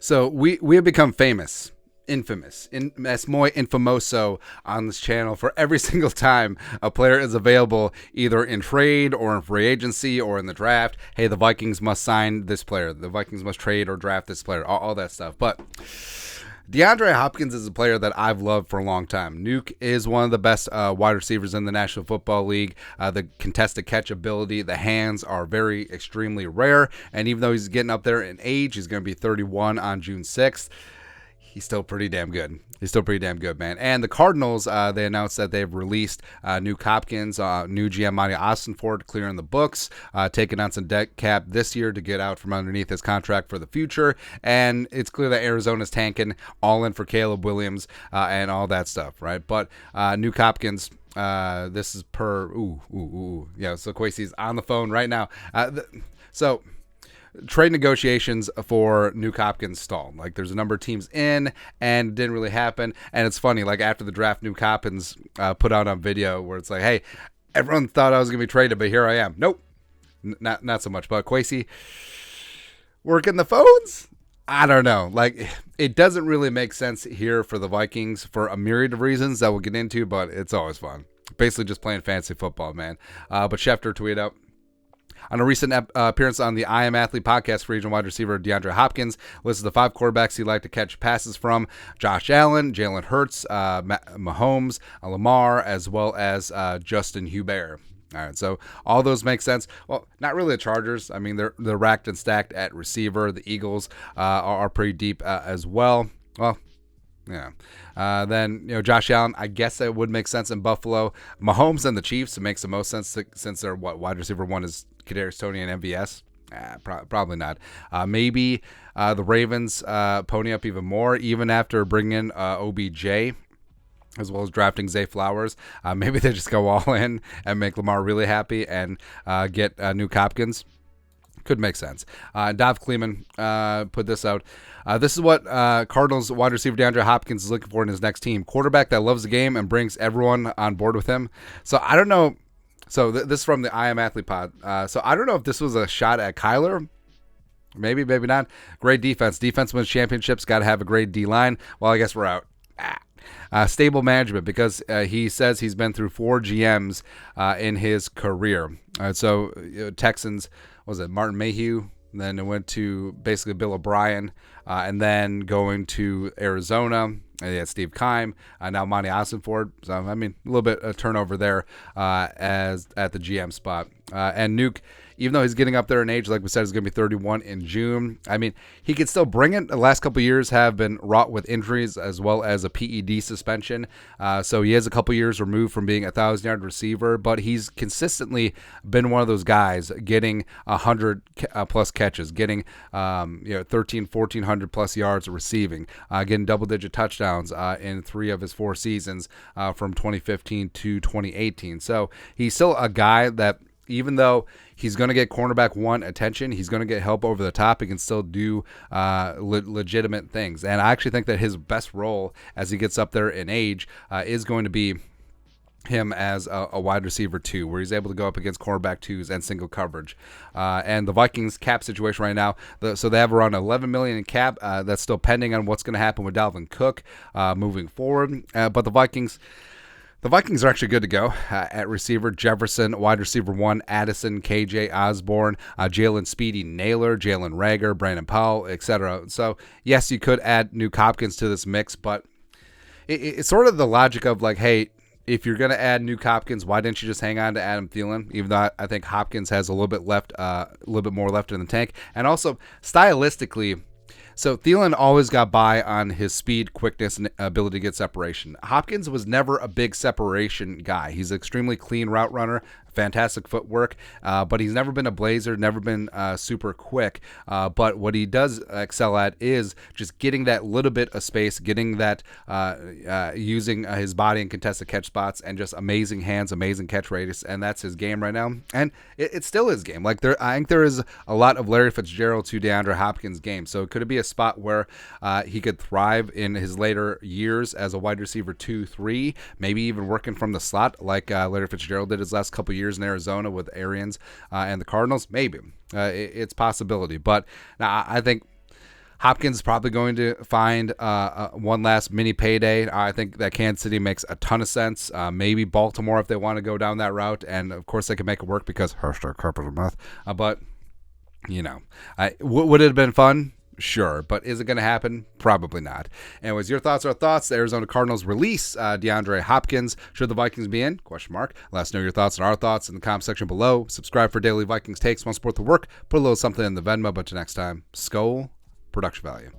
So we have become infamous, es muy infamoso on this channel for every single time a player is available, either in trade or in free agency or in the draft. Hey, the Vikings must sign this player. The Vikings must trade or draft this player. All that stuff. But DeAndre Hopkins is a player that I've loved for a long time. Nuke is one of the best wide receivers in the National Football League. The contested catch ability, the hands are extremely rare. And even though he's getting up there in age, he's going to be 31 on June 6th. He's still pretty damn good. Man. And the Cardinals, they announced that they've released Nuke Hopkins, new GM Monty Ossenford clearing the books, taking on some debt cap this year to get out from underneath his contract for the future. And it's clear that Arizona's tanking, all in for Caleb Williams and all that stuff, right? But Nuke Hopkins, this is per, yeah, so Kwesi's on the phone right now. So trade negotiations for Nuke Hopkins stalled. Like, there's a number of teams in, and it didn't really happen. And it's funny, like, after the draft, Nuke Hopkins put out on video where it's like, hey, everyone thought I was going to be traded, but here I am. Nope. Not so much. But Kwesi, working the phones? I don't know. Like, it doesn't really make sense here for the Vikings for a myriad of reasons that we'll get into, but it's always fun. Basically just playing fantasy football, man. But Schefter tweeted out, on a recent appearance on the I Am Athlete podcast, for regional wide receiver DeAndre Hopkins lists the 5 quarterbacks he'd like to catch passes from: Josh Allen, Jalen Hurts, Mahomes, Lamar, as well as Justin Herbert. All right, so all those make sense. Well, not really the Chargers. I mean, they're racked and stacked at receiver. The Eagles are pretty deep as well. Well, yeah. Then, Josh Allen, I guess that would make sense in Buffalo. Mahomes and the Chiefs, it makes the most sense since their wide receiver one is Kadarius Toney and MVS. Probably not. Maybe the Ravens pony up even more, even after bringing in OBJ, as well as drafting Zay Flowers. Maybe they just go all in and make Lamar really happy and get Nuke Hopkins. Could make sense. Dov Kleeman put this out. This is what Cardinals wide receiver DeAndre Hopkins is looking for in his next team. Quarterback that loves the game and brings everyone on board with him. So I don't know. So this is from the I Am Athlete pod. So I don't know if this was a shot at Kyler. Maybe not. Great defense. Defense wins championships. Got to have a great D-line. Well, I guess we're out. Stable management, because he says he's been through 4 GMs in his career. So Texans, what was it, Martin Mayhew? Then it went to basically Bill O'Brien, and then going to Arizona. And had Steve Keim, now Monty Ossenford. So, I mean, a little bit of turnover there as at the GM spot. And Nuke, even though he's getting up there in age, like we said, he's going to be 31 in June. I mean, he could still bring it. The last couple of years have been wrought with injuries as well as a PED suspension. So he is a couple years removed from being a 1,000-yard receiver, but he's consistently been one of those guys getting 100 plus catches, getting 1,400 plus yards receiving, getting double-digit touchdowns in 3 of his 4 seasons from 2015 to 2018. So he's still a guy that, even though he's going to get cornerback 1 attention, he's going to get help over the top, he can still do legitimate things. And I actually think that his best role as he gets up there in age is going to be him as a wide receiver 2, where he's able to go up against cornerback 2s and single coverage. And the Vikings cap situation right now, so they have around $11 million in cap. That's still pending on what's going to happen with Dalvin Cook moving forward. But the Vikings are actually good to go at receiver. Jefferson, wide receiver 1, Addison, KJ Osborne, Jalen Speedy Naylor, Jalen Rager, Brandon Powell, etc. So, yes, you could add Nuke Hopkins to this mix, but it's sort of the logic of like, hey, if you're going to add Nuke Hopkins, why didn't you just hang on to Adam Thielen? Even though I think Hopkins has a little bit more left in the tank. And also, stylistically, so Thielen always got by on his speed, quickness, and ability to get separation. Hopkins was never a big separation guy. He's an extremely clean route runner, fantastic footwork, but he's never been a blazer, never been super quick. But what he does excel at is just getting that little bit of space, getting that using his body in contested catch spots, and just amazing hands, amazing catch radius, and that's his game right now. And it's still his game. Like I think there is a lot of Larry Fitzgerald to DeAndre Hopkins' game. So could it be a spot where he could thrive in hhis later years as a wide receiver 2-3, maybe even working from the slot like Larry Fitzgerald did his last couple years in Arizona with Arians and the Cardinals? Maybe. It's possibility. But now I think Hopkins is probably going to find one last mini payday. I think that Kansas City makes a ton of sense. Maybe Baltimore if they want to go down that route. And, of course, they can make it work because hashtag capital math. But, would it have been fun? Sure, but is it going to happen? Probably not. Anyways, your thoughts are thoughts. The Arizona Cardinals release DeAndre Hopkins. Should the Vikings be in? Question mark. Let us know your thoughts and our thoughts in the comment section below. Subscribe for daily Vikings takes. Want to support the work? Put a little something in the Venmo. But till next time, Skol, production value.